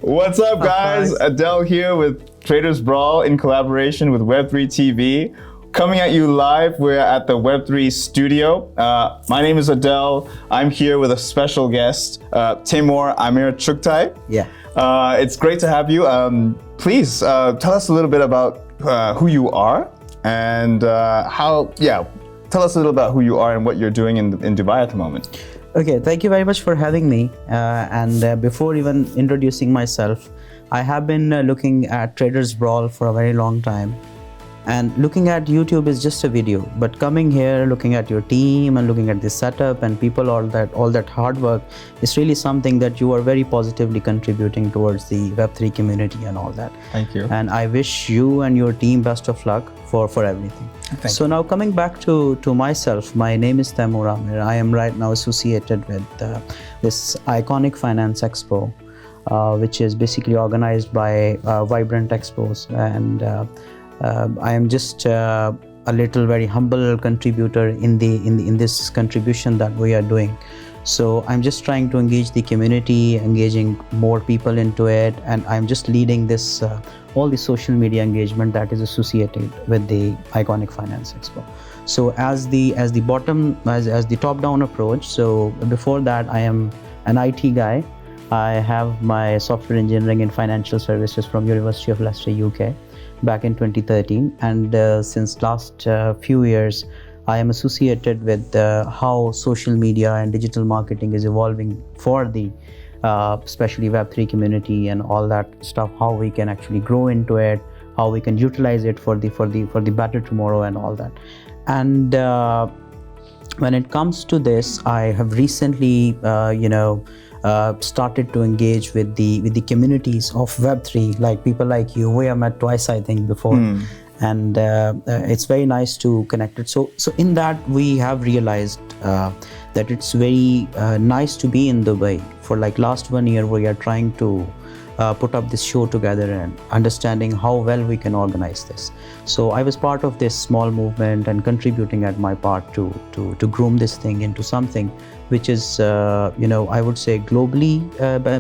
What's up, guys? Adel here with Traders Brawl in collaboration with Web3 TV. Coming at you live, we're at the Web3 studio. My name is Adel. I'm here with a special guest, Taimoor Chughtai. Yeah. It's great to have you. Please tell us a little bit about who you are and tell us a little about who you are and what you're doing in Dubai at the moment. Okay, thank you very much for having me. Before even introducing myself, I have been looking at Traders Brawl for a very long time. And looking at YouTube is just a video, but coming here, looking at your team and looking at the setup and people, all that hard work is really something that you are very positively contributing towards the Web3 community and all that. Thank you. And I wish you and your team best of luck for everything. So now coming back to myself, my name is Taimoor. I am right now associated with this iconic Finance Expo, which is basically organized by Vibrant Expos, and I am just a little very humble contributor in this contribution that we are doing. So I'm just trying to engage the community, engaging more people into it, and I'm just leading this all the social media engagement that is associated with the iconic Finance Expo. So as the top-down approach. So before that, I am an IT guy. I have my software engineering in financial services from University of Leicester, UK. Back in 2013, and since last few years I am associated with how social media and digital marketing is evolving for the especially Web3 community and all that stuff, how we can actually grow into it, how we can utilize it for the better tomorrow and all that. And when it comes to this, I have recently started to engage with the communities of Web3, like people like you. We have met twice, I think, before, and it's very nice to connect it. So in that, we have realized that it's very nice to be in Dubai. For like last 1 year, we are trying to put up this show together and understanding how well we can organize this. So I was part of this small movement and contributing at my part to groom this thing into something which is, I would say globally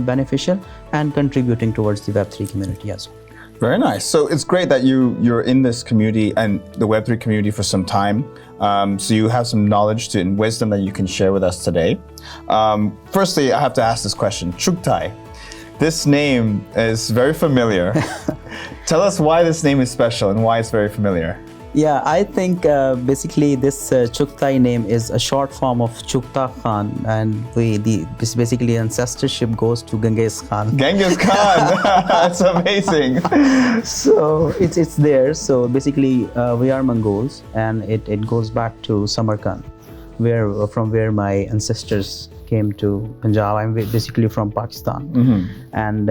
beneficial and contributing towards the Web3 community as well. Very nice. So it's great that you're in this community and the Web3 community for some time. So you have some knowledge and wisdom that you can share with us today. Firstly, I have to ask this question. Chughtai. This name is very familiar. Tell us why this name is special and why it's very familiar. Yeah, I think basically this Chughtai name is a short form of Chughtai Khan, and basically ancestorship goes to Genghis Khan. Genghis Khan, that's amazing. So it's there. So basically we are Mongols, and it goes back to Samarkand, from where my ancestors came to Punjab. I'm basically from Pakistan, and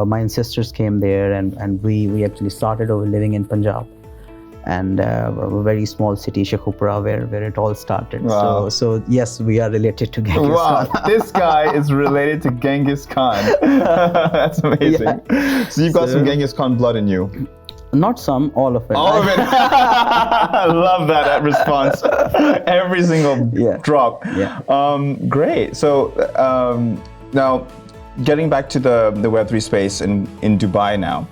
my ancestors came there, and we actually started over living in Punjab. And a very small city, Shekhupura, where it all started. Wow. So yes, we are related to Genghis Khan. This guy is related to Genghis Khan. That's amazing. Yeah. So you've got some Genghis Khan blood in you. Not some, all of it. All of it. I love that response. Every single drop. Yeah. Great. So now, getting back to the Web3 space in Dubai now.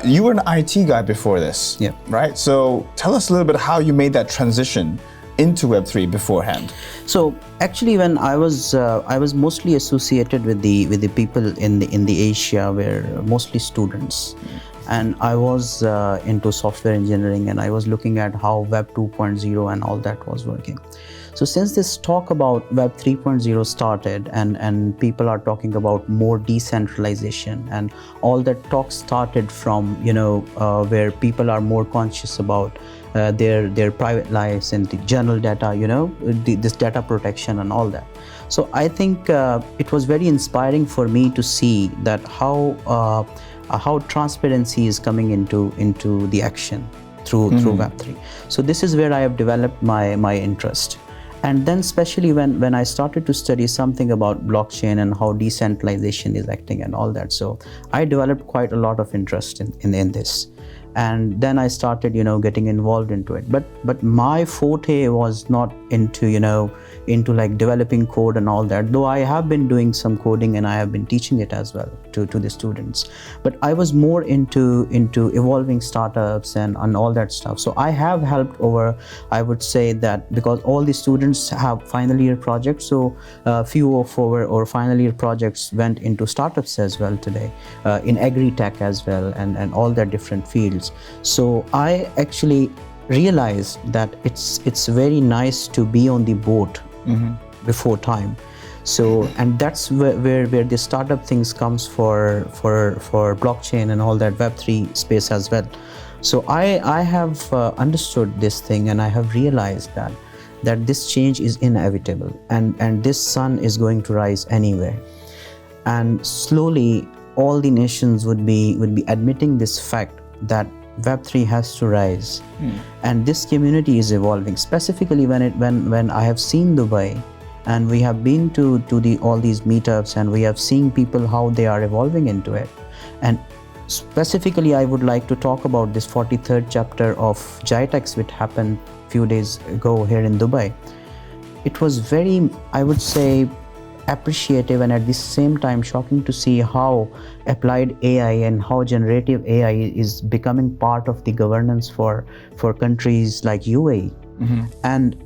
You were an IT guy before this, right? So tell us a little bit how you made that transition into Web3 beforehand. So actually, when I was mostly associated with the people in the Asia, were mostly students, and I was into software engineering, and I was looking at how Web 2.0 and all that was working. So since this talk about Web 3.0 started, and people are talking about more decentralization, and all that talk started from where people are more conscious about their private lives and the general data, this data protection and all that. So I think it was very inspiring for me to see that how transparency is coming into the action through Web3. So this is where I have developed my interest. And then especially when I started to study something about blockchain and how decentralization is acting and all that, so I developed quite a lot of interest in this. And then I started, getting involved into it. But my forte was not into like developing code and all that, though I have been doing some coding and I have been teaching it as well to the students. But I was more into evolving startups and all that stuff. So I have helped over, I would say that, because all the students have final year projects, so few of our final year projects went into startups as well today, in agri-tech as well, and all their different fields. So I actually realized that it's very nice to be on the boat before time. So, and that's where the startup things comes for blockchain and all that Web3 space as well. So I have understood this thing, and I have realized that this change is inevitable, and this sun is going to rise anyway. And slowly all the nations would be admitting this fact that Web3 has to rise, and this community is evolving. Specifically, when I have seen Dubai, and we have been to all these meetups, and we have seen people how they are evolving into it. And specifically, I would like to talk about this 43rd chapter of GITEX, which happened a few days ago here in Dubai. It was very, I would say, appreciative and at the same time shocking to see how applied AI and how generative AI is becoming part of the governance for countries like UAE. And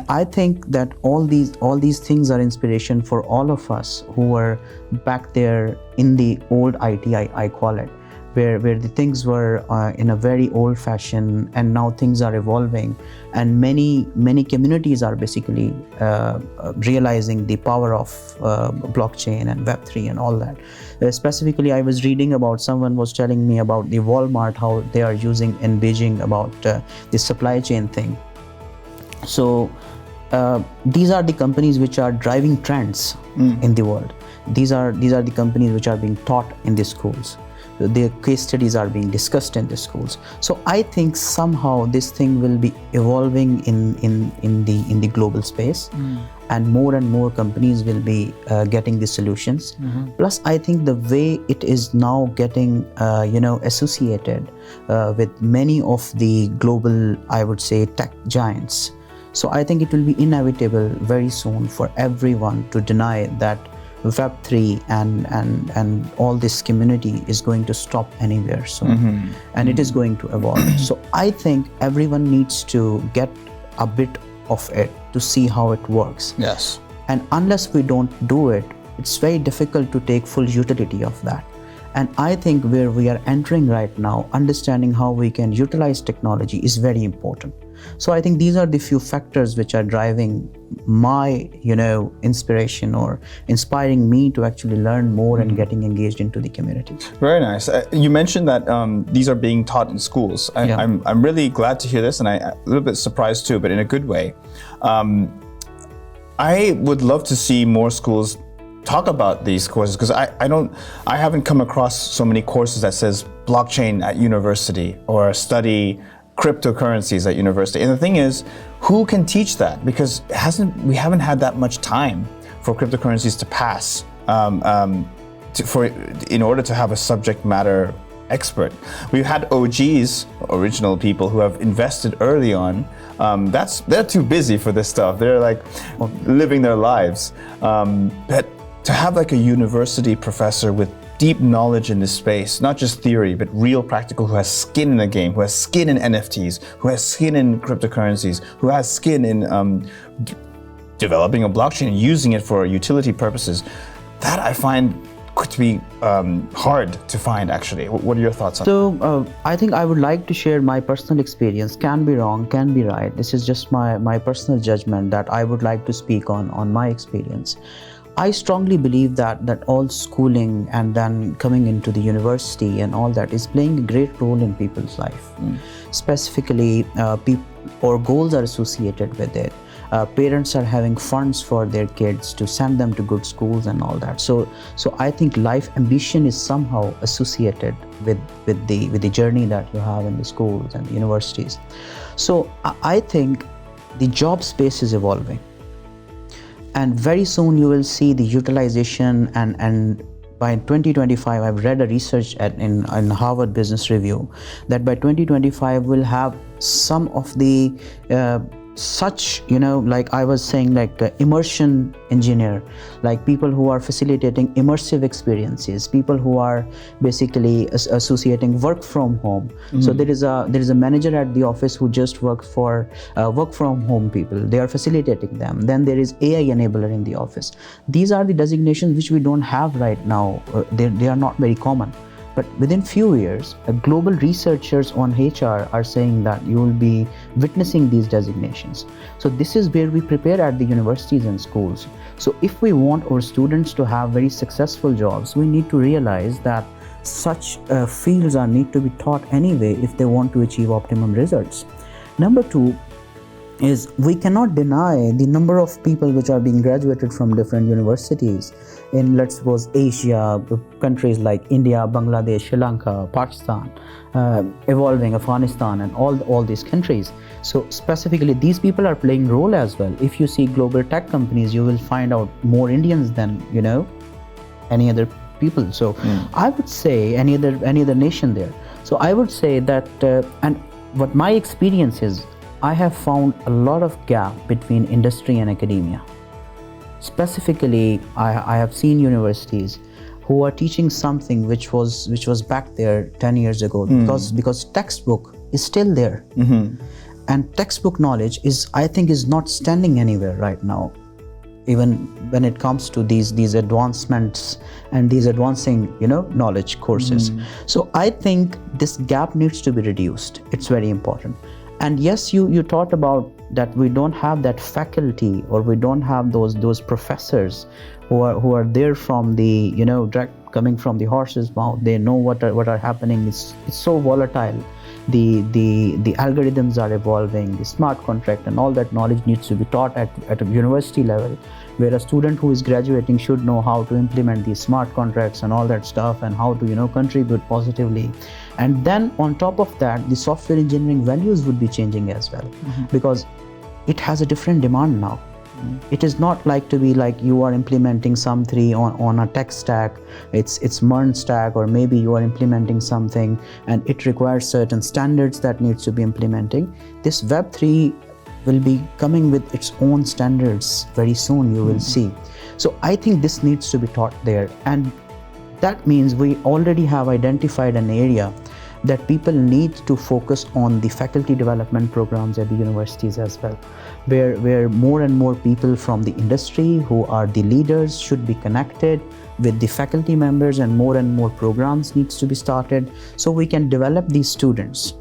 I think that all these things are inspiration for all of us who were back there in the old IT, I call it, where the things were in a very old fashion, and now things are evolving, and many communities are basically realizing the power of blockchain and Web3 and all that. Specifically, I was reading about, someone was telling me about the Walmart, how they are using in Beijing about the supply chain thing. So these are the companies which are driving trends in the world. These are the companies which are being taught in the schools. Their case studies are being discussed in the schools. So I think somehow this thing will be evolving in the global space, and more companies will be getting the solutions. Plus, I think the way it is now getting associated with many of the global, I would say, tech giants. So I think it will be inevitable very soon for everyone to deny that Web3 and all this community is going to stop anywhere soon, and it is going to evolve. So I think everyone needs to get a bit of it to see how it works. Yes. And unless we don't do it, it's very difficult to take full utility of that. And I think where we are entering right now, understanding how we can utilize technology is very important. So I think these are the few factors which are driving my, inspiration, or inspiring me to actually learn more and getting engaged into the community. Very nice. You mentioned that these are being taught in schools. I'm really glad to hear this, and a little bit surprised too, but in a good way. I would love to see more schools talk about these courses, because I haven't come across so many courses that says blockchain at university or study cryptocurrencies at university. And the thing is, who can teach that? Because we haven't had that much time for cryptocurrencies to pass in order to have a subject matter expert. We've had OGs, original people, who have invested early on. They're too busy for this stuff. They're like living their lives. But to have like a university professor with deep knowledge in this space, not just theory, but real practical, who has skin in the game, who has skin in NFTs, who has skin in cryptocurrencies, who has skin in developing a blockchain and using it for utility purposes, that I find to be hard to find, actually. What are your thoughts on that? So I think I would like to share my personal experience. Can be wrong, can be right. This is just my personal judgment that I would like to speak on my experience. I strongly believe that all schooling and then coming into the university and all that is playing a great role in people's life. Specifically, or goals are associated with it. Parents are having funds for their kids to send them to good schools and all that. So I think life ambition is somehow associated with the journey that you have in the schools and the universities. So I think the job space is evolving. And very soon you will see the utilization, and by 2025, I've read a research in Harvard Business Review that by 2025 we'll have some of the such, like I was saying, like immersion engineer, like people who are facilitating immersive experiences, people who are basically associating work from home. So there is a manager at the office who just works for work from home people. They are facilitating them. Then there is AI enabler in the office. These are the designations which we don't have right now. They are not very common. But within few years, global researchers on HR are saying that you will be witnessing these designations. So this is where we prepare at the universities and schools. So if we want our students to have very successful jobs, we need to realize that such fields are need to be taught anyway if they want to achieve optimum results. Number two is we cannot deny the number of people which are being graduated from different universities in, let's suppose, Asia, countries like India, Bangladesh, Sri Lanka, Pakistan, evolving Afghanistan, and all these countries. So specifically, these people are playing role as well. If you see global tech companies, you will find out more Indians than any other people. So I would say any other nation there. So I would say that, and what my experience is, I have found a lot of gap between industry and academia. Specifically, I have seen universities who are teaching something which was back there 10 years ago, because textbook is still there. And textbook knowledge I think is not standing anywhere right now, even when it comes to these advancements and these advancing knowledge courses. So I think this gap needs to be reduced. It's very important. And yes, you talked about that we don't have that faculty, or we don't have those professors who are there from the direct coming from the horse's mouth. They know what are happening. It's so volatile. The algorithms are evolving, the smart contract, and all that knowledge needs to be taught at a university level, where a student who is graduating should know how to implement these smart contracts and all that stuff, and how to contribute positively. And then on top of that, the software engineering values would be changing as well, because it has a different demand now. It is not like to be like you are implementing something on a tech stack, it's MERN stack, or maybe you are implementing something and it requires certain standards that needs to be implementing. This Web3 will be coming with its own standards very soon, you will see. So I think this needs to be taught there, and that means we already have identified an area that people need to focus on the faculty development programs at the universities as well, where more and more people from the industry who are the leaders should be connected with the faculty members, and more programs needs to be started so we can develop these students.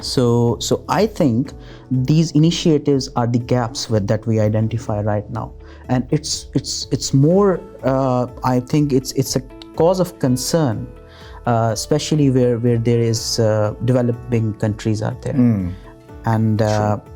So I think these initiatives are the gaps that we identify right now, and it's more I think it's a cause of concern, especially where there is developing countries out there. And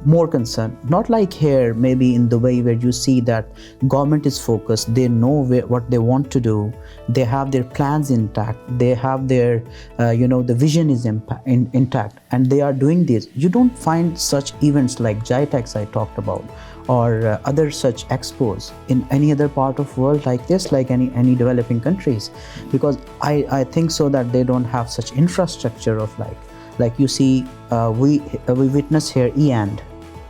more concern, not like here maybe in the way where you see that government is focused, they know what they want to do, they have their plans intact, they have their the vision is intact, and they are doing this. You don't find such events like GITEX I talked about, or other such expos in any other part of world like this, like any developing countries, because I think so that they don't have such infrastructure of like you see, we witness here EAND.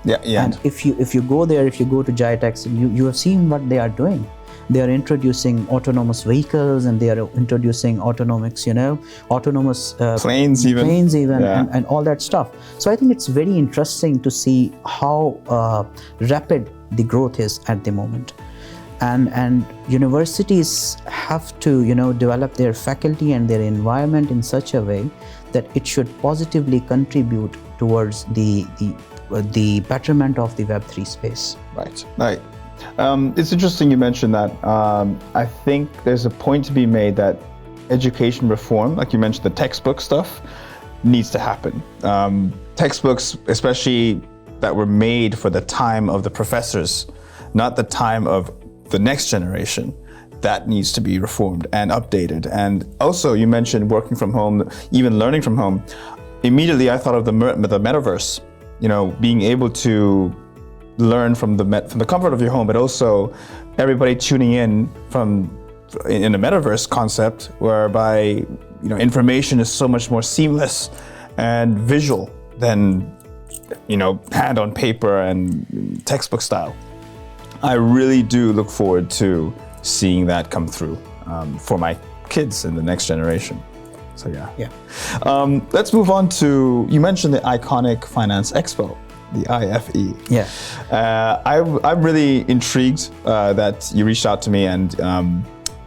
Yeah, EAND. And if you go there, if you go to GITEX, you have seen what they are doing. They are introducing autonomous vehicles, and they are introducing autonomous planes even, yeah. and all that stuff. So I think it's very interesting to see how rapid the growth is at the moment. And universities have to develop their faculty and their environment in such a way that it should positively contribute towards the betterment of the Web3 space. Right. It's interesting you mentioned that. I think there's a point to be made that education reform, like you mentioned, the textbook stuff needs to happen. Textbooks, especially that were made for the time of the professors, not the time of the next generation, that needs to be reformed and updated. And also you mentioned working from home, even learning from home. Immediately I thought of the metaverse, being able to learn from the comfort of your home, but also everybody tuning in in a metaverse concept, whereby information is so much more seamless and visual than hand on paper and textbook style. I really do look forward to seeing that come through for my kids in the next generation. So yeah. Let's move on to, you mentioned the iconic Finance Expo, the IFE. Yeah. I'm really intrigued that you reached out to me, and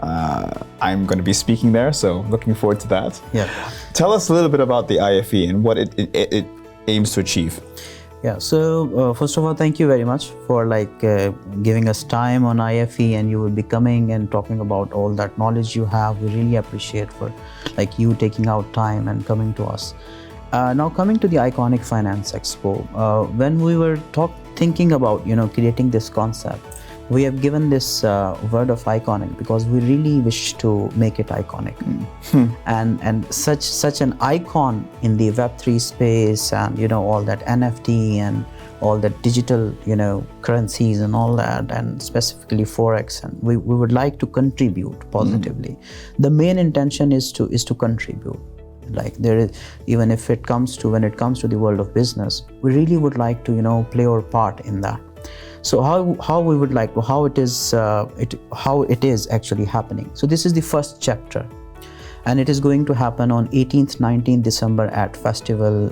I'm going to be speaking there, so looking forward to that. Yeah. Tell us a little bit about the IFE and what it aims to achieve. Yeah, so first of all, thank you very much for giving us time on IFE, and you will be coming and talking about all that knowledge you have. We really appreciate for you taking out time and coming to us. Now coming to the iconic Finance Expo, when we were thinking about creating this concept, we have given this word of iconic because we really wish to make it iconic. And such an icon in the Web3 space, and all that NFT and all that digital currencies and all that, and specifically Forex, and we would like to contribute positively. The main intention is to contribute. There is, even if when it comes to the world of business, we really would like to play our part in that. So how we would like to, how it is actually happening. So this is the first chapter, and it is going to happen on 18th 19th December at Festival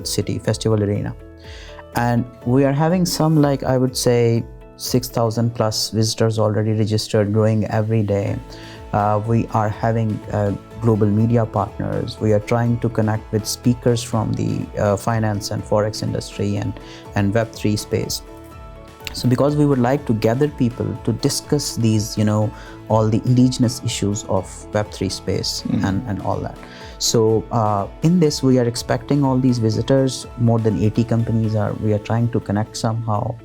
Arena, and we are having some I would say 6,000 plus visitors already registered, growing every day. We are having global media partners. We are trying to connect with speakers from the finance and Forex industry and Web3 space. So because we would like to gather people to discuss these, all the indigenous issues of Web3 space and all that. So in this, we are expecting all these visitors. More than 80 companies we are trying to connect somehow.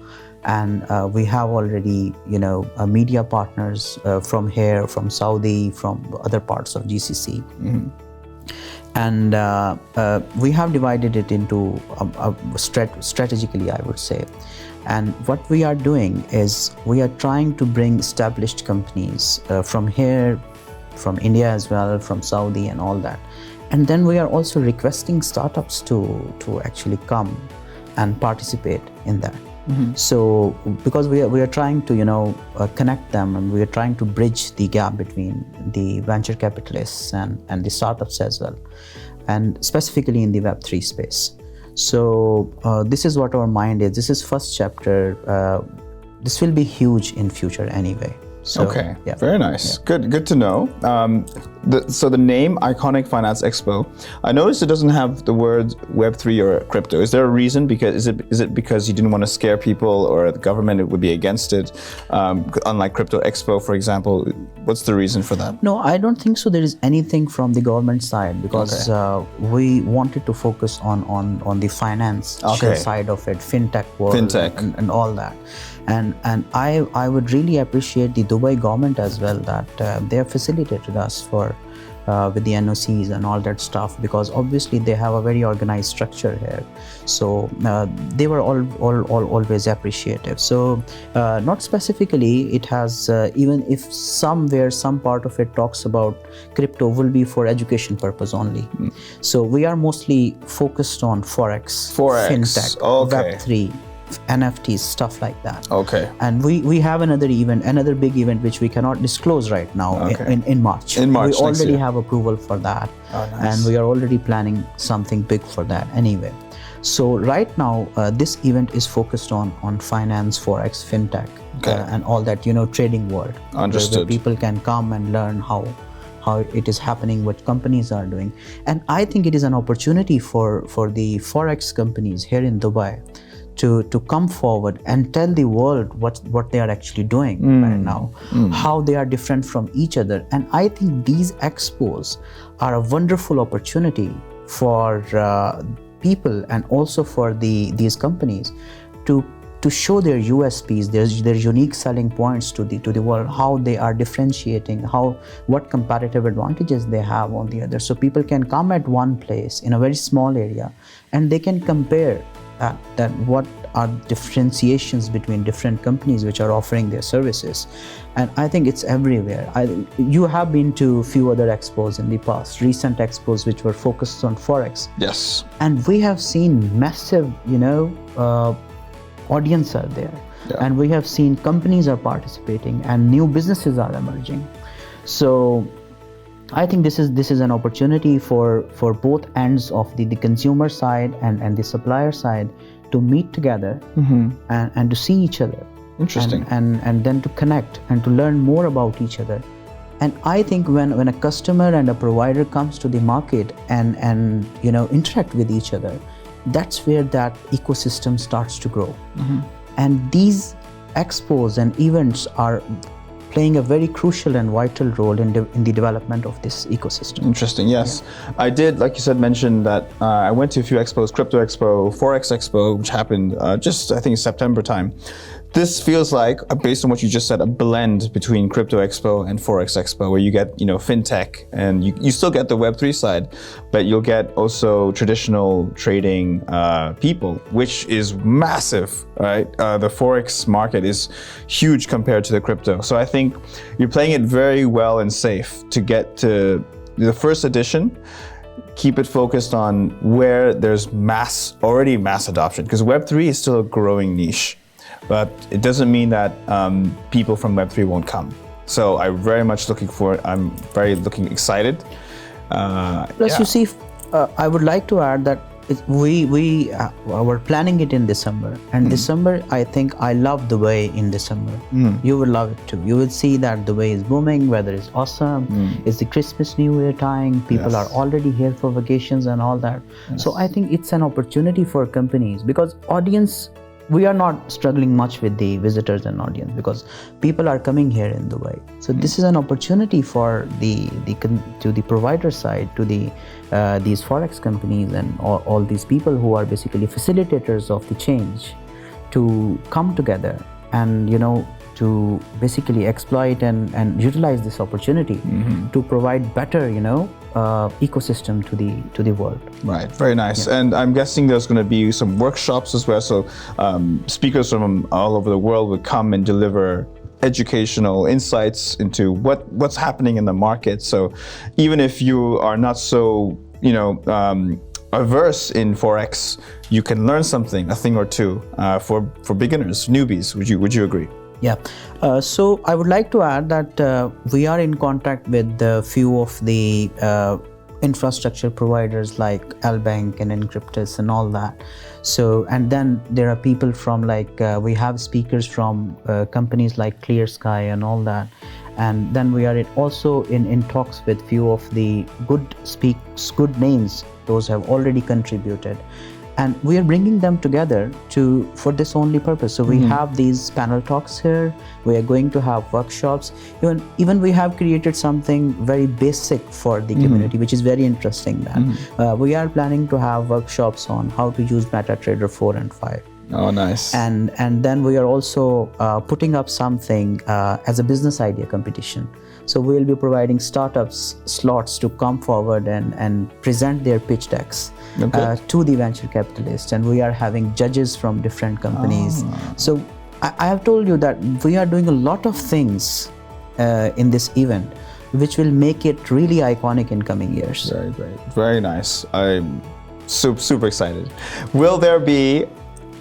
And we have already, media partners from here, from Saudi, from other parts of GCC. And we have divided it into strategically, I would say. And what we are doing is we are trying to bring established companies from here, from India as well, from Saudi and all that. And then we are also requesting startups to actually come and participate in that. So because we are trying to connect them, and we are trying to bridge the gap between the venture capitalists and the startups as well, and specifically in the Web3 space. So this is what our mind is. This is first chapter. This will be huge in future anyway. So, okay, yeah. Very nice. Yeah. Good to know. So the name Iconic Finance Expo, I noticed it doesn't have the words Web3 or crypto. Is there a reason? Because is it because you didn't want to scare people, or the government would be against it? Unlike Crypto Expo, for example, what's the reason for that? No, I don't think so. There is anything from the government side, because we wanted to focus on the finance side of it, fintech world, and all that. And I would really appreciate the Dubai government as well, that they have facilitated us with the NOCs and all that stuff, because obviously they have a very organized structure here. So they were always appreciative. So not specifically, it has, even if somewhere some part of it talks about crypto, will be for education purpose only. So we are mostly focused on Forex, fintech, Web3, NFTs, stuff like that. Okay. And we have another big event which we cannot disclose right now in March. We already have approval for that. Oh, nice. And we are already planning something big for that anyway. So right now, this event is focused on finance, Forex, fintech, and all that, trading world. Understood. Where people can come and learn how it is happening, what companies are doing. And I think it is an opportunity for the Forex companies here in Dubai to come forward and tell the world what they are actually doing right now, how they are different from each other. And I think these expos are a wonderful opportunity for people, and also for these companies to show their USPs, their unique selling points to the world, how they are differentiating, what competitive advantages they have on the other. So people can come at one place in a very small area, and they can compare that what are differentiations between different companies which are offering their services. And I think it's everywhere. You have been to a few other expos in the past, recent expos which were focused on Forex. Yes. And we have seen massive, audience are there. Yeah. And we have seen companies are participating and new businesses are emerging. So I think this is an opportunity for both ends of the consumer side and the supplier side to meet together and to see each other. Interesting. And then to connect and to learn more about each other. And I think when a customer and a provider comes to the market and interact with each other, that's where that ecosystem starts to grow. And these expos and events are playing a very crucial and vital role in the development of this ecosystem. Interesting, yes. Yeah. I did, like you said, mention that I went to a few expos, Crypto Expo, Forex Expo, which happened just, I think, September time. This feels like, based on what you just said, a blend between Crypto Expo and Forex Expo, where you get, fintech, and you still get the Web3 side, but you'll get also traditional trading people, which is massive, right? The Forex market is huge compared to the crypto. So I think you're playing it very well and safe to get to the first edition. Keep it focused on where there's already mass adoption, because Web3 is still a growing niche. But it doesn't mean that people from Web3 won't come. So I'm very much I'm very excited. Plus, you see, I would like to add that we were planning it in December. And December, I think I love the way in December. You will love it too. You will see that the way is booming, weather is awesome. It's the Christmas, New Year time. People are already here for vacations and all that. So I think it's an opportunity for companies, because audience, we are not struggling much with the visitors and audience because people are coming here in Dubai. So this is an opportunity for to the provider side, to these Forex companies and all these people who are basically facilitators of the change, to come together and to basically exploit and utilize this opportunity to provide better ecosystem to the world. Right, very nice. Yeah. And I'm guessing there's going to be some workshops as well. So speakers from all over the world would come and deliver educational insights into what's happening in the market. So even if you are not so averse in Forex, you can learn a thing or two for beginners, newbies. Would you agree? Yeah. So I would like to add that we are in contact with a few of the infrastructure providers like Albank and Encryptus and all that. So, and then there are people from we have speakers from companies like Clear Sky and all that. And then we are also in talks with few of the good names, those have already contributed. And we are bringing them together for this only purpose. So we have these panel talks here. We are going to have workshops. Even we have created something very basic for the community, which is very interesting. We are planning to have workshops on how to use MetaTrader 4 and 5. Oh, nice. And then we are also putting up something as a business idea competition. So we will be providing startups slots to come forward and present their pitch decks to the venture capitalists. And we are having judges from different companies. So I have told you that we are doing a lot of things in this event, which will make it really iconic in coming years. Very great. Very nice. I'm super excited. Will there be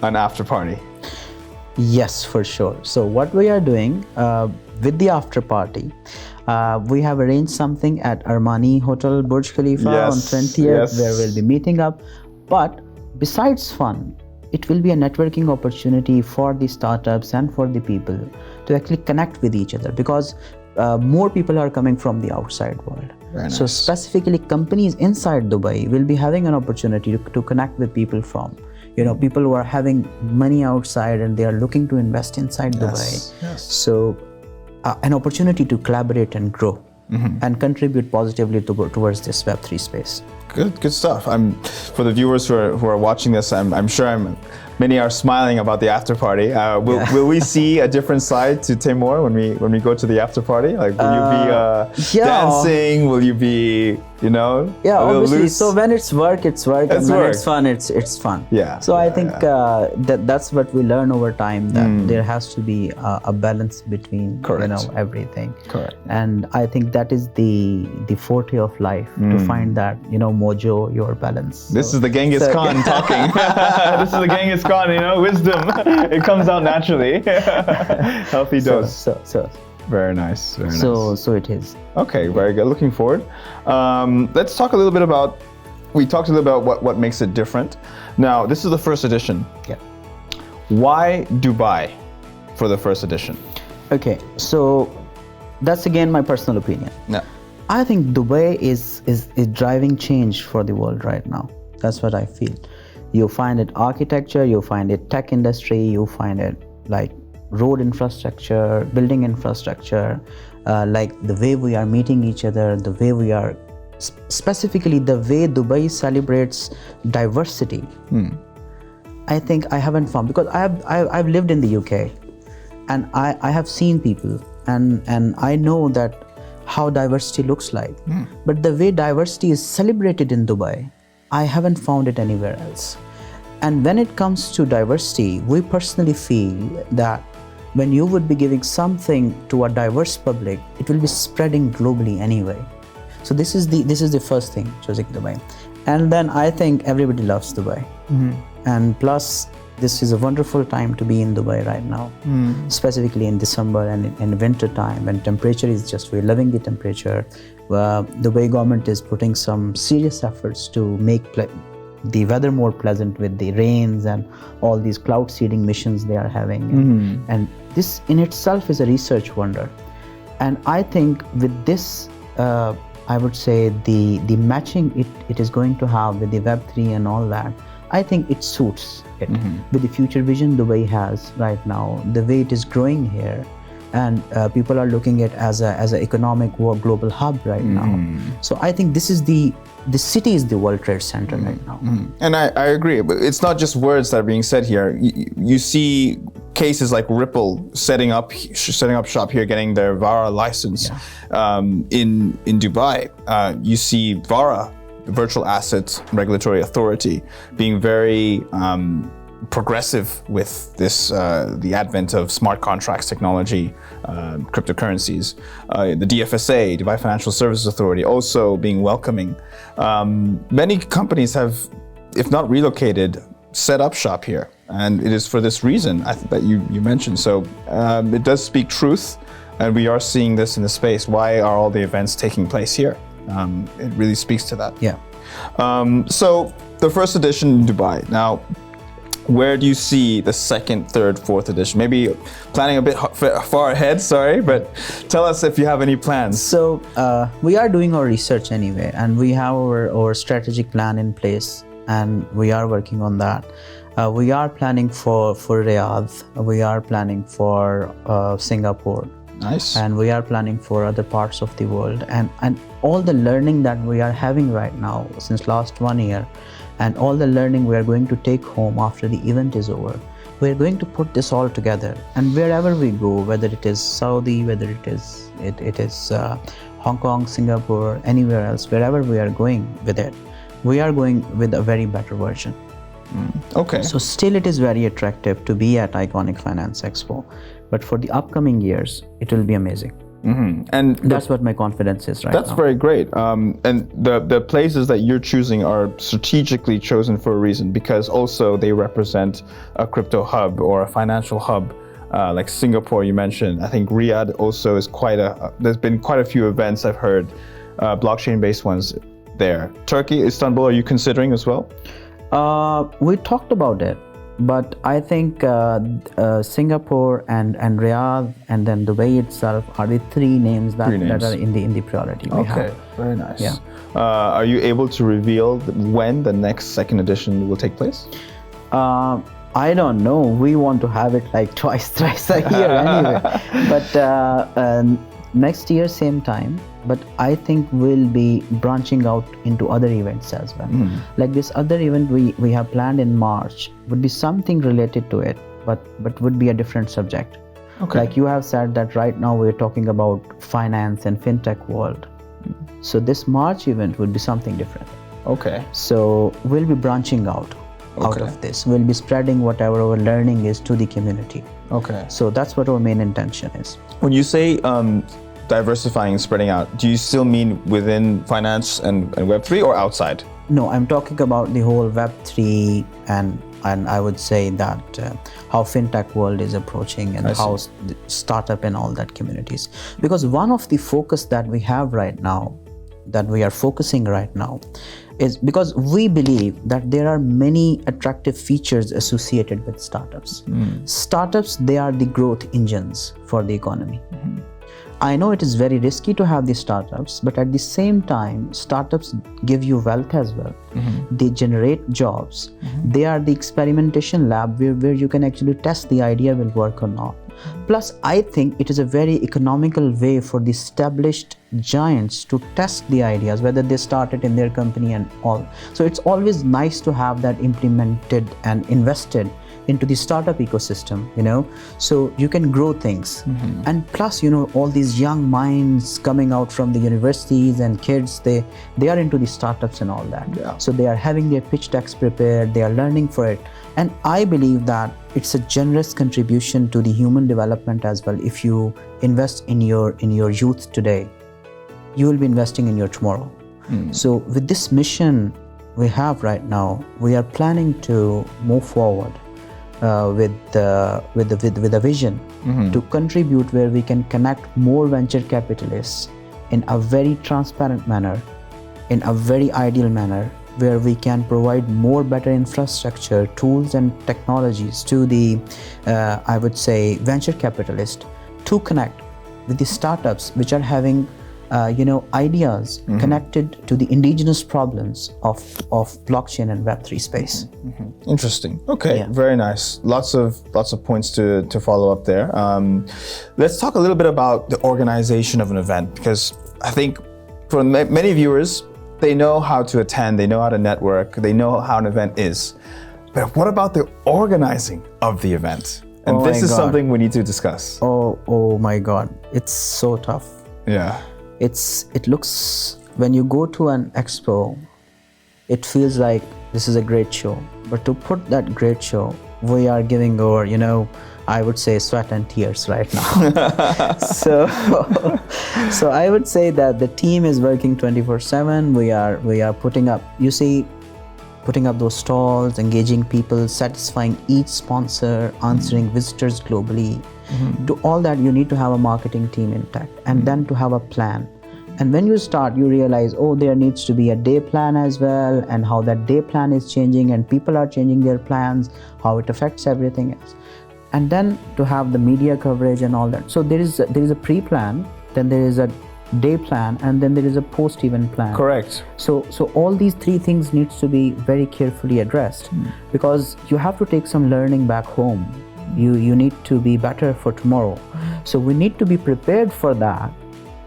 an after party? Yes, for sure. So what we are doing with the after party, we have arranged something at Armani Hotel Burj Khalifa on 20th, where we'll be meeting up. But besides fun, it will be a networking opportunity for the startups and for the people to actually connect with each other, because more people are coming from the outside world. Nice. So specifically companies inside Dubai will be having an opportunity to connect with people from, people who are having money outside and they are looking to invest inside Dubai. Yes. So an opportunity to collaborate and grow and contribute positively towards this Web3 space. Good stuff. For the viewers who are watching this, I'm sure I'm many are smiling about the after party. Will we see a different side to Taimoor when we go to the after party? Like, will you be dancing? Will you be, you know, yeah, a little obviously. loose? So when it's work, it's work, and when it's fun, it's fun. Yeah. So I think that's what we learn over time, that there has to be a balance between you know everything. Correct. And I think that is the forte of life, to find that, you know, mojo, your balance. This is the Genghis Khan talking. This is the Genghis Khan, you know, wisdom. It comes out naturally. Healthy dose. So. Very nice. Very nice. So it is. Okay, very good. Looking forward. Let's talk a little bit about. We talked a little about what makes it different. Now, this is the first edition. Yeah. Why Dubai for the first edition? Okay, so that's again my personal opinion. Yeah. I think Dubai is driving change for the world right now. That's what I feel. You find it architecture, you find it tech industry, you find it like road infrastructure, building infrastructure, like the way we are meeting each other, the way we are, specifically the way Dubai celebrates diversity. I think I haven't found, because I've lived in the UK, and I have seen people, and I know that how diversity looks like. But the way diversity is celebrated in Dubai, I haven't found it anywhere else. And when it comes to diversity, we personally feel that when you would be giving something to a diverse public, it will be spreading globally anyway. So this is the first thing, choosing Dubai. And then I think everybody loves Dubai. And plus, this is a wonderful time to be in Dubai right now, specifically in December and in winter time, when temperature is just, we're loving the temperature. Dubai government is putting some serious efforts to make the weather more pleasant with the rains and all these cloud seeding missions they are having. And this in itself is a research wonder. And I think with this, I would say the matching it is going to have with the Web3 and all that, I think it suits it. With the future vision Dubai has right now, the way it is growing here, and people are looking at as an economic global hub right now. So I think this is the city is the World Trade Center right now. And I agree, but it's not just words that are being said here. You see cases like Ripple setting up shop here, getting their VARA license. In Dubai. You see VARA, the Virtual Assets Regulatory Authority, being very progressive with this the advent of smart contracts technology, cryptocurrencies. The DFSA, Dubai Financial Services Authority, also being welcoming. Many companies have, if not relocated, set up shop here, and it is for this reason I think that you mentioned. So it does speak truth, and we are seeing this in the space. Why are all the events taking place here? It really speaks to that. Yeah. So the first edition in Dubai. Now, where do you see the second, third, fourth edition? Maybe planning a bit far ahead, sorry, but tell us if you have any plans. So we are doing our research anyway, and we have our strategic plan in place, and we are working on that. We are planning for Riyadh, we are planning for Singapore. Nice. And we are planning for other parts of the world, and all the learning that we are having right now since last 1 year, and all the learning we are going to take home after the event is over, we are going to put this all together, and wherever we go, whether it is Saudi, whether it is Hong Kong, Singapore, anywhere else, wherever we are going with it, we are going with a very better version. Okay. So still it is very attractive to be at Iconic Finance Expo, but for the upcoming years, it will be amazing. And that's what my confidence is right now. That's very great. And the places that you're choosing are strategically chosen for a reason, because also they represent a crypto hub or a financial hub. Like Singapore, you mentioned. I think Riyadh also is there's been quite a few events I've heard, blockchain-based ones there. Turkey, Istanbul, are you considering as well? We talked about it, but I think Singapore and Riyadh and then Dubai itself are the three names that are in the priority we have. Okay, very nice. Yeah. Are you able to reveal when the next second edition will take place? I don't know. We want to have it like twice, thrice a year anyway. But next year same time, but I think we'll be branching out into other events as well. Like this other event we have planned in March would be something related to it, but would be a different subject. Okay. Like you have said that right now we're talking about finance and fintech world. So this March event would be something different. Okay. So we'll be branching out of this. We'll be spreading whatever our learning is to the community. Okay. So that's what our main intention is. When you say diversifying and spreading out, do you still mean within finance and Web3 or outside? No, I'm talking about the whole Web3 and I would say that how fintech world is approaching and how startup and all that communities. Because one of the focus that we have right now, that we are focusing right now, is because we believe that there are many attractive features associated with startups. Startups, they are the growth engines for the economy. I know it is very risky to have these startups, but at the same time, startups give you wealth as well. They generate jobs. They are the experimentation lab where you can actually test the idea will work or not. Plus, I think it is a very economical way for the established giants to test the ideas, whether they started in their company and all. So it's always nice to have that implemented and invested into the startup ecosystem, so you can grow things. And plus, all these young minds coming out from the universities and kids, they are into the startups and all that. So they are having their pitch decks prepared, they are learning for it. And I believe that it's a generous contribution to the human development as well. If you invest in your youth today, you will be investing in your tomorrow. So with this mission we have right now, we are planning to move forward with a vision to contribute where we can connect more venture capitalists in a very transparent manner, in a very ideal manner, where we can provide more better infrastructure, tools and technologies to the, I would say, venture capitalists to connect with the startups which are having ideas connected to the indigenous problems of blockchain and Web3 space. Interesting. Okay, very nice. Lots of points to follow up there. Let's talk a little bit about the organization of an event, because I think for many viewers, they know how to attend, they know how to network, they know how an event is. But what about the organizing of the event? And this is something we need to discuss. Oh my God, it's so tough. Yeah. It looks, when you go to an expo, it feels like this is a great show. But to put that great show, we are giving our, I would say sweat and tears right now. So I would say that the team is working 24/7. We are putting up those stalls, engaging people, satisfying each sponsor, answering visitors globally. To all that, you need to have a marketing team intact, and then to have a plan. And when you start, you realize, there needs to be a day plan as well, and how that day plan is changing, and people are changing their plans, how it affects everything else. And then to have the media coverage and all that. So there is a pre-plan, then there is a day plan, and then there is a post-event plan. Correct. So all these three things needs to be very carefully addressed, because you have to take some learning back home. You need to be better for tomorrow. So we need to be prepared for that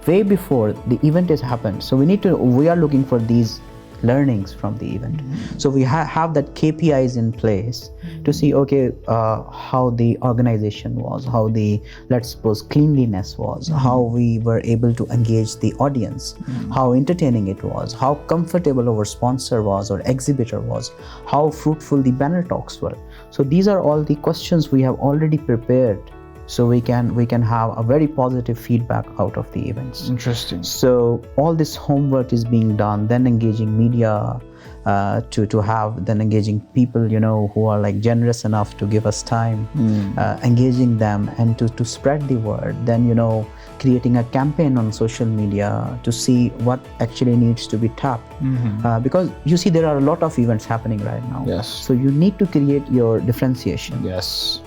way before the event has happened. So we are looking for these learnings from the event. So we have that KPIs in place to see, how the organization was, how the, let's suppose, cleanliness was, how we were able to engage the audience, how entertaining it was, how comfortable our sponsor was or exhibitor was, how fruitful the banner talks were. So these are all the questions we have already prepared, so we can have a very positive feedback out of the events. Interesting. So all this homework is being done, then engaging media, to have then engaging people who are like generous enough to give us time, engaging them and to spread the word, then creating a campaign on social media to see what actually needs to be tapped, because you see there are a lot of events happening right now. Yes. So you need to create your differentiation. Yes.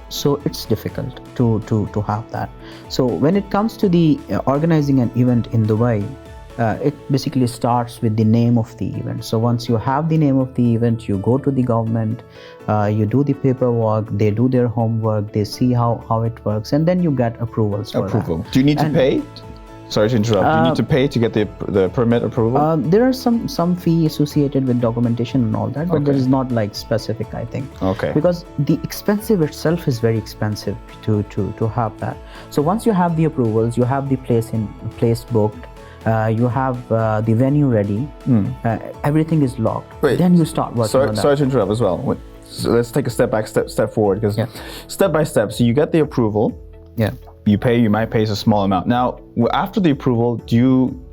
So it's difficult to have that. So when it comes to the organizing an event in Dubai, it basically starts with the name of the event. So once you have the name of the event, you go to the government, you do the paperwork, they do their homework, they see how it works, and then you get approvals for that. Do you need to pay? Sorry to interrupt. Do you need to pay to get the permit approval? There are some fee associated with documentation and all that, but there is not like specific, I think. Okay. Because the expensive itself is very expensive to have that. So once you have the approvals, you have the place booked, you have the venue ready, everything is locked. Wait, then you start working on that. Sorry to interrupt as well. So let's take a step forward, because step by step. So you get the approval. Yeah. You might pay a small amount. Now, after the approval, do you,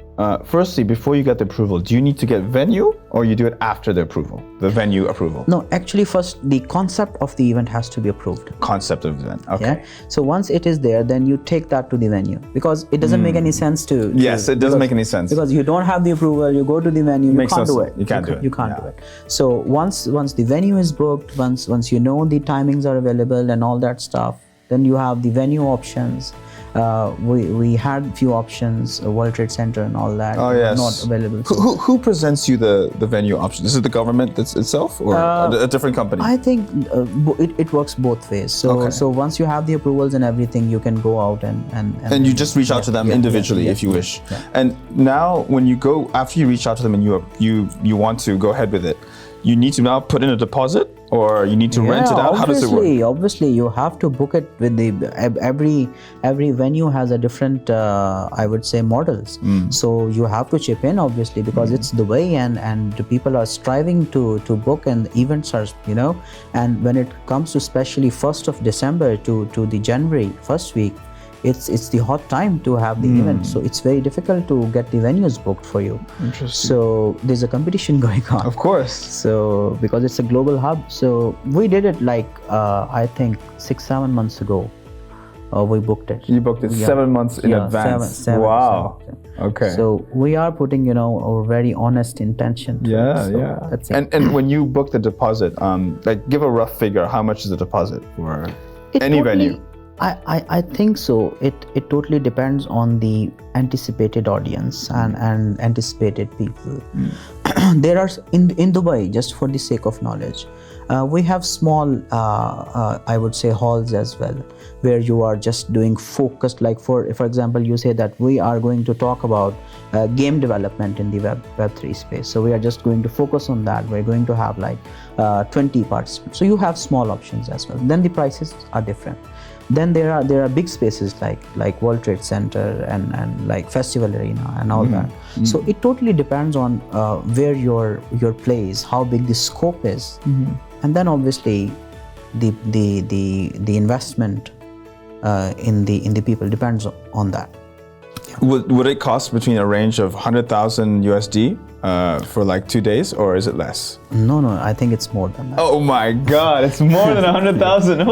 firstly, before you get the approval, do you need to get venue, or you do it after the approval, the venue approval? No, actually first the concept of the event has to be approved. Concept of the event, okay. Yeah? So once it is there, then you take that to the venue, because it doesn't make any sense to Yes, it doesn't make any sense. Because you don't have the approval, you go to the venue, you can't do it. You can't do it. You can't do it. So once the venue is booked, once you know the timings are available and all that stuff, then you have the venue options. We had few options, World Trade Center and all that. Oh yes. Not available. Who presents you the venue option? Is it the government itself, or a different company? I think it works both ways. So once you have the approvals and everything, you can go out and you just reach out to them individually if you wish. Yeah. And now, when you go, after you reach out to them and you want to go ahead with it, you need to now put in a deposit, or you need to rent it out? How does it work? Obviously, you have to book it with every venue has a different, I would say, models. So you have to chip in, obviously, because it's Dubai, and the people are striving to book, and events are, and when it comes to especially 1st of December to the January first week, it's the hot time to have the event, so it's very difficult to get the venues booked for you. Interesting. So there's a competition going on. Of course. So because it's a global hub, so we did it like I think 6-7 months ago. We booked it. You booked it 7 months in advance. Seven, wow. Okay. So we are putting, our very honest intention. That's it. And when you book the deposit, like, give a rough figure. How much is the deposit for any venue? I think so. It totally depends on the anticipated audience and anticipated people. There are in Dubai, just for the sake of knowledge, we have small, I would say, halls as well, where you are just doing focused. Like for example, you say that we are going to talk about game development in the Web3 space. So we are just going to focus on that. We're going to have like 20 participants. So you have small options as well. Then the prices are different. Then there are big spaces like World Trade Center and like Festival Arena and all that. So it totally depends on where your play is, how big the scope is, and then obviously the investment in the people depends on that. Would it cost between a range of 100,000 USD for like 2 days, or is it less? No, I think it's more than that. Oh my God, it's more than 100,000.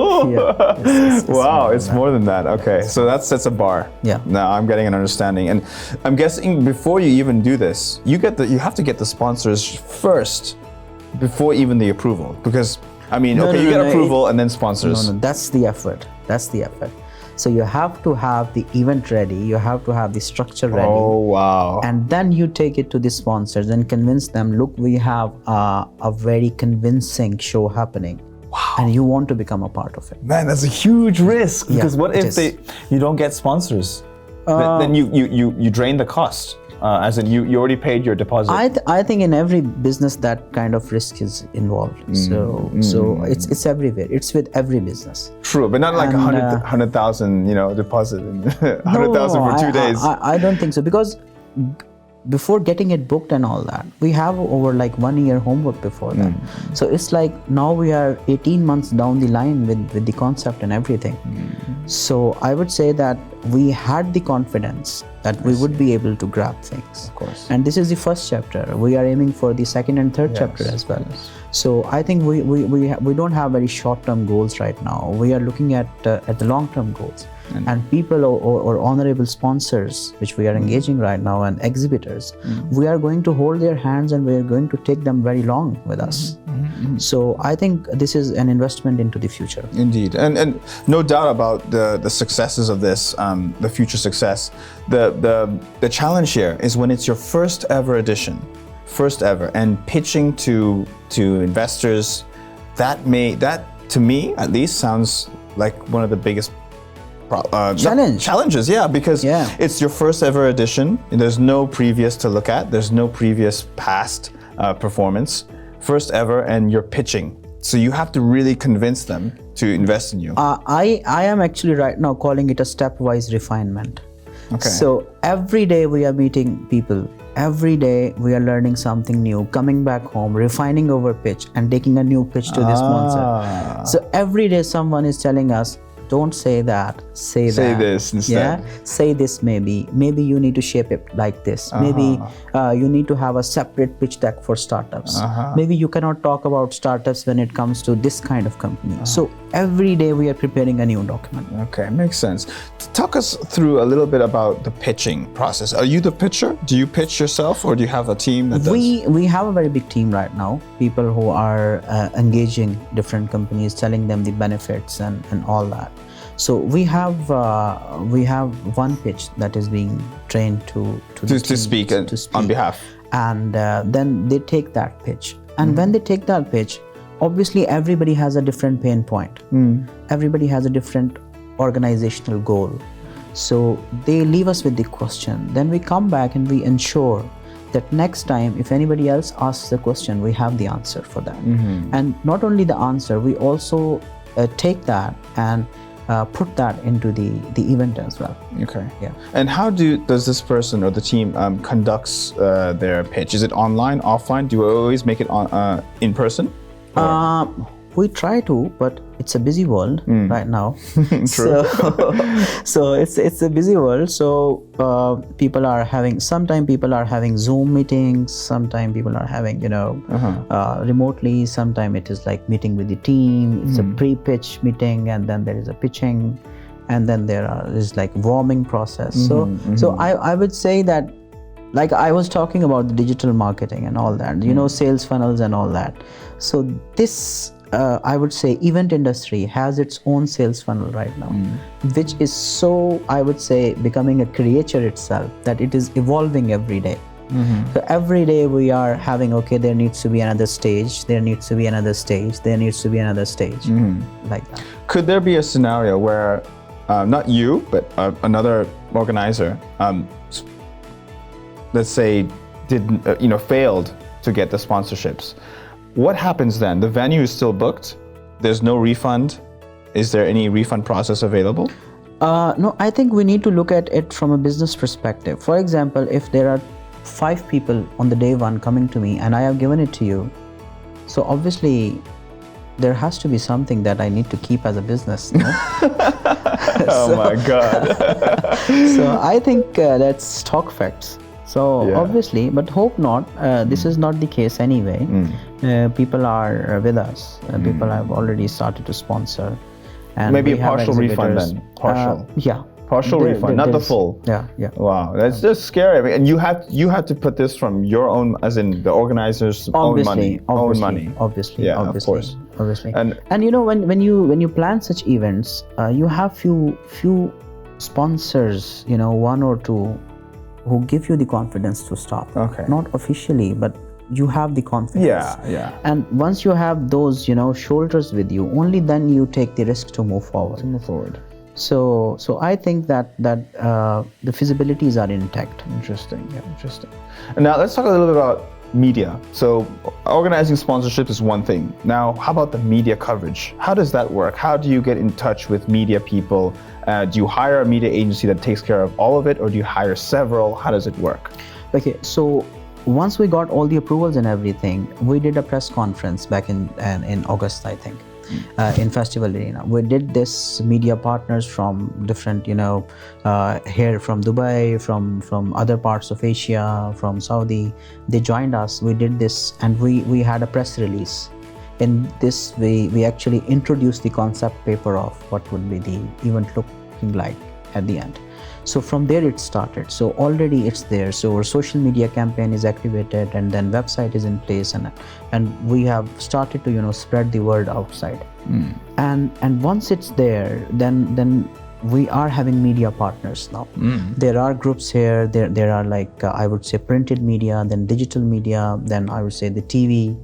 Wow, it's more than that. Okay, so that sets a bar. Yeah. Now I'm getting an understanding, and I'm guessing before you even do this, you have to get the sponsors first before even the approval, because you get approval and then sponsors. No, that's the effort. So you have to have the event ready, you have to have the structure ready. Oh, wow. And then you take it to the sponsors and convince them, look, we have a very convincing show happening. Wow. And you want to become a part of it. Man, that's a huge risk, because what if you don't get sponsors? Then you drain the cost. As in, you already paid your deposit. I think in every business that kind of risk is involved. So it's everywhere. It's with every business. True, but not like 100,000 deposit and 100,000 for 2 days. I don't think so, because before getting it booked and all that, we have over like 1 year homework before that. So it's like now we are 18 months down the line with the concept and everything. So I would say that we had the confidence that we would be able to grab things. Of course. And this is the first chapter. We are aiming for the second and third chapter as well. Yes. So I think we don't have very short-term goals right now. We are looking at the long-term goals. And people or honorable sponsors, which we are engaging right now, and exhibitors, we are going to hold their hands and we are going to take them very long with us. So I think this is an investment into the future. Indeed, and no doubt about the successes of this, the future success. The challenge here is when it's your first ever edition, and pitching to investors. That to me at least sounds like one of the biggest challenges. Yeah, because it's your first ever edition. And there's no previous to look at. There's no previous past performance. First ever, and you're pitching. So you have to really convince them to invest in you. I am actually right now calling it a stepwise refinement. Okay. So every day we are meeting people. Every day we are learning something new, coming back home, refining our pitch and taking a new pitch to the sponsor. So every day someone is telling us, don't say that, say that. Say this instead. Yeah, say this maybe. Maybe you need to shape it like this. Maybe you need to have a separate pitch deck for startups. Maybe you cannot talk about startups when it comes to this kind of company. So every day we are preparing a new document. Okay, makes sense. Talk us through a little bit about the pitching process. Are you the pitcher? Do you pitch yourself, or do you have a team that does? We have a very big team right now. People who are engaging different companies, telling them the benefits and all that. So we have one pitch that is being trained to speak on behalf, and then they take that pitch. And when they take that pitch, obviously everybody has a different pain point. Everybody has a different organizational goal. So they leave us with the question. Then we come back and we ensure that next time if anybody else asks the question, we have the answer for that. And not only the answer, we also take that and put that into the event as well. Okay. Yeah. And how does this person or the team conducts their pitch? Is it online, offline? Do you always make it on in person? We try to, but it's a busy world right now. True. So it's a busy world. So sometimes people are having Zoom meetings. Sometimes people are having remotely. Sometimes it is like meeting with the team. It's a pre-pitch meeting, and then there is a pitching, and then there is like warming process. So I would say that, like I was talking about the digital marketing and all that, sales funnels and all that. So this I would say event industry has its own sales funnel right now, which is so, I would say, becoming a creature itself, that it is evolving every day. So every day we are having, okay, there needs to be another stage, there needs to be another stage, there needs to be another stage, like that. Could there be a scenario where not you, but another organizer, let's say, failed to get the sponsorships? What happens then? The venue is still booked. There's no refund. Is there any refund process available? No, I think we need to look at it from a business perspective. For example, if there are 5 people on the day one coming to me and I have given it to you, so obviously there has to be something that I need to keep as a business. Oh my God. So I think that's talk facts. So obviously, but hope not. This is not the case anyway. People are with us. People have already started to sponsor. And maybe a partial refund then. Partial. Partial refund, not the full. Yeah. Wow, that's just scary. I mean, and you have to put this from your own, as in the organizer's own money. Obviously. Of course. Obviously. And when you plan such events, you have few sponsors, 1 or 2. Who give you the confidence to stop. Okay. Not officially, but you have the confidence. Yeah. And once you have those, shoulders with you, only then you take the risk to move forward. So I think that the feasibilities are intact. Interesting. And now let's talk a little bit about media. So organizing sponsorship is one thing. Now, how about the media coverage? How does that work? How do you get in touch with media people? Do you hire a media agency that takes care of all of it, or do you hire several? How does it work? Okay, so once we got all the approvals and everything, we did a press conference back in August, I think, in Festival Arena. We did this media partners from different, here from Dubai, from other parts of Asia, from Saudi. They joined us. We did this, and we had a press release. In this, we actually introduced the concept paper of what would be the event looking like at the end. So from there it started. So already it's there. So our social media campaign is activated, and then website is in place, and we have started to spread the word outside. And once it's there, then we are having media partners now. There are groups here. There are like I would say printed media, then digital media, then I would say the TV,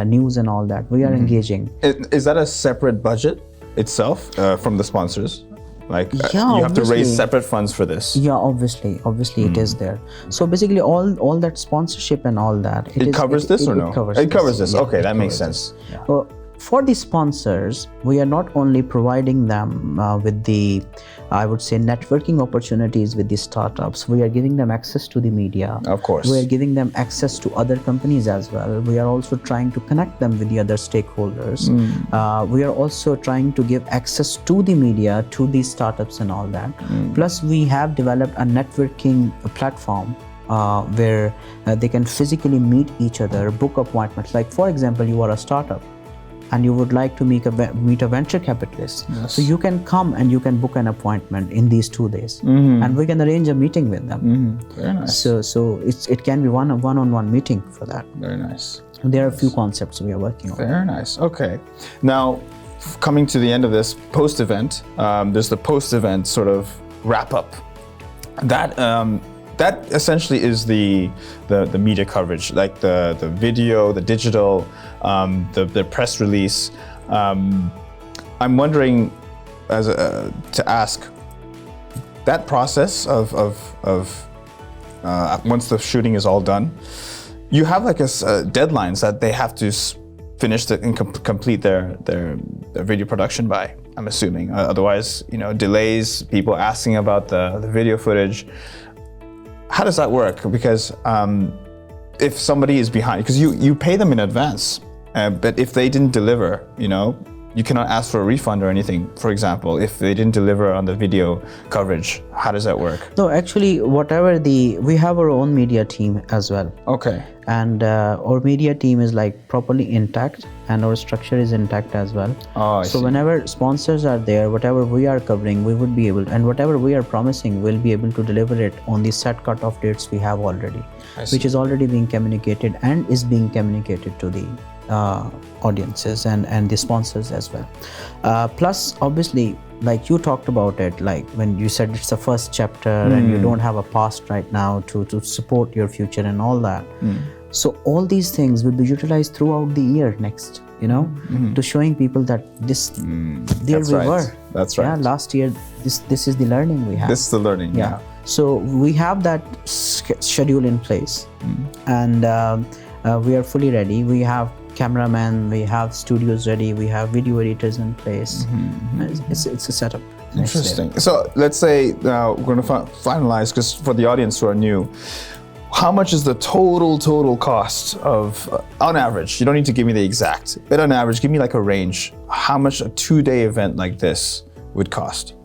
news, and all that. We are engaging. Is that a separate budget itself from the sponsors? Like Yeah, you have to raise obviously. separate funds for this. Yeah, obviously it is there. So basically all that sponsorship and all that. It covers this or no? It covers this. Yeah, Okay, it that makes covers sense. this. For the sponsors, we are not only providing them with the, I would say, networking opportunities with the startups. We are giving them access to the media. Of course. We are giving them access to other companies as well. We are also trying to connect them with the other stakeholders. We are also trying to give access to the media, to these startups and all that. Plus, we have developed a networking platform where they can physically meet each other, book appointments. Like for example, you are a startup and you would like to meet a venture capitalist. Yes. So you can come and you can book an appointment in these 2 days, and we can arrange a meeting with them. Very nice. So it can be one-on-one meeting for that. Very nice. There are a few concepts we are working on. Very nice. Okay. Now, coming to the end of this post-event, there's the post-event sort of wrap-up. That essentially is the media coverage, like the video, the digital, the press release. I'm wondering, to ask, that process of once the shooting is all done, you have like deadlines that they have to finish and complete their video production by, I'm assuming. Otherwise, delays, people asking about the video footage. How does that work? Because if somebody is behind, because you pay them in advance, but if they didn't deliver, you cannot ask for a refund or anything. For example, if they didn't deliver on the video coverage, how does that work? No, actually, we have our own media team as well. Okay. And our media team is like properly intact, and our structure is intact as well. Oh, I So see. whenever sponsors are there, whatever we are covering, we would be able, and whatever we are promising, we'll be able to deliver it on the set cut-off dates we have already, which is already being communicated and is being communicated to the audiences and the sponsors as well. Plus, obviously, like you talked about it, like when you said it's the first chapter and you don't have a past right now to support your future and all that. So all these things will be utilized throughout the year next, to showing people that there That's we right. were. That's right. Yeah, last year, this is the learning we have. This is the learning. Yeah. So we have that schedule in place, and we are fully ready. We have cameramen, we have studios ready, we have video editors in place. It's a setup. Interesting. So let's say we're going to finalize, because for the audience who are new, how much is the total cost of, on average, you don't need to give me the exact, but on average, give me like a range, how much a 2-day event like this would cost?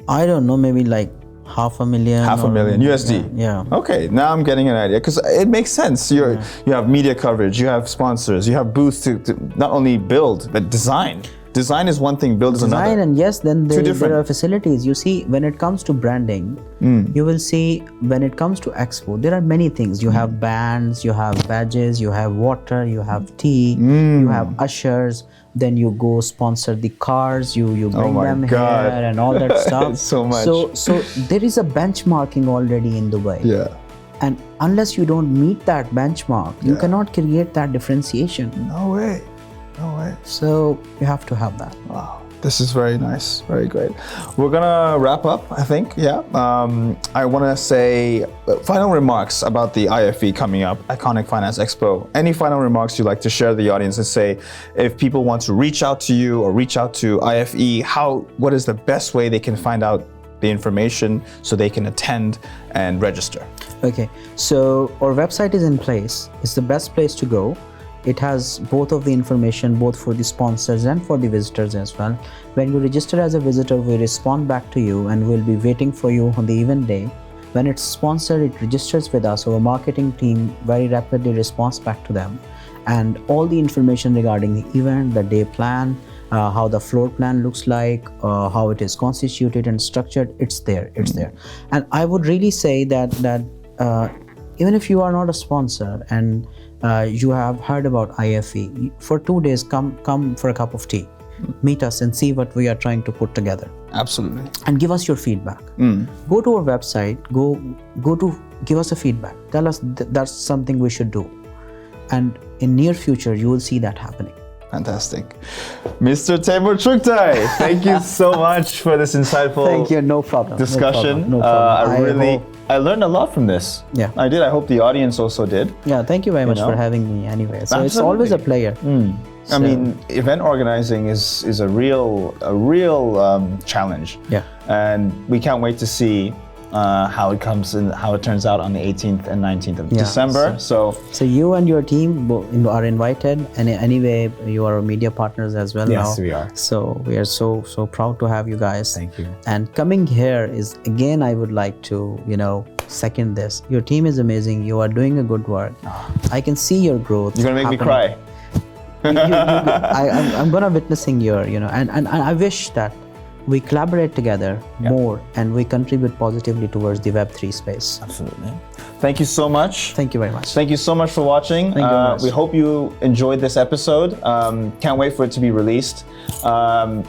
I don't know, maybe like $500,000. $500,000 USD. Yeah. Okay, now I'm getting an idea, because it makes sense. You have media coverage, you have sponsors, you have booths to not only build but design. Design is one thing, build is another. Design, and yes, then there different. are facilities. You see, when it comes to branding, you will see when it comes to Expo, there are many things. You have bands, you have badges, you have water, you have tea, you have ushers. Then you go sponsor the cars, you bring them God. here and all that stuff. It's so much. So there is a benchmarking already in Dubai. Yeah. And unless you don't meet that benchmark, you cannot create that differentiation. No way. No way. So you have to have that. Wow, this is very nice, very great. We're gonna wrap up, I think. Yeah. I want to say final remarks about the IFE coming up, Iconic Finance Expo. Any final remarks you'd like to share with the audience and say, if people want to reach out to you or reach out to IFE, what is the best way they can find out the information so they can attend and register? Okay, so our website is in place. It's the best place to go. It has both of the information, both for the sponsors and for the visitors as well. When you register as a visitor, we respond back to you and we'll be waiting for you on the event day. When it's sponsored, it registers with us. Our marketing team very rapidly responds back to them. And all the information regarding the event, the day plan, how the floor plan looks like, how it is constituted and structured. It's there. It's there. And I would really say that even if you are not a sponsor and you have heard about IFE, for 2 days, come for a cup of tea. Meet us and see what we are trying to put together. Absolutely. And give us your feedback. Go to our website, go to give us a feedback. Tell us that's something we should do. And in near future, you will see that happening. Fantastic. Mr. Taimoor Chughtai, thank you so much for this insightful Thank you, no problem. discussion. No problem. I learned a lot from this. Yeah. I did. I hope the audience also did. Yeah, thank you very much for having me anyway. So it's always a pleasure. I mean, event organizing is a real challenge. Yeah. And we can't wait to see how it comes and how it turns out on the 18th and 19th of December. So you and your team are invited, and anyway, you are media partners as well. Yes, now. we are. So we are so proud to have you guys. Thank you. And coming here is again, I would like to second this. Your team is amazing. You are doing a good work. I can see your growth. You're gonna make me cry. I'm gonna witnessing your and I wish that we collaborate together more and we contribute positively towards the Web3 space. Absolutely. Thank you so much. Thank you very much. Thank you so much for watching. Thank you very much. We hope you enjoyed this episode. Can't wait for it to be released.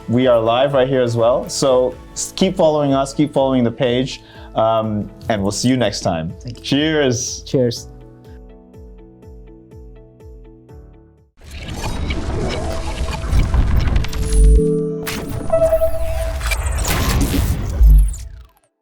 We are live right here as well. So keep following us, keep following the page, and we'll see you next time. Thank you. Cheers. Cheers.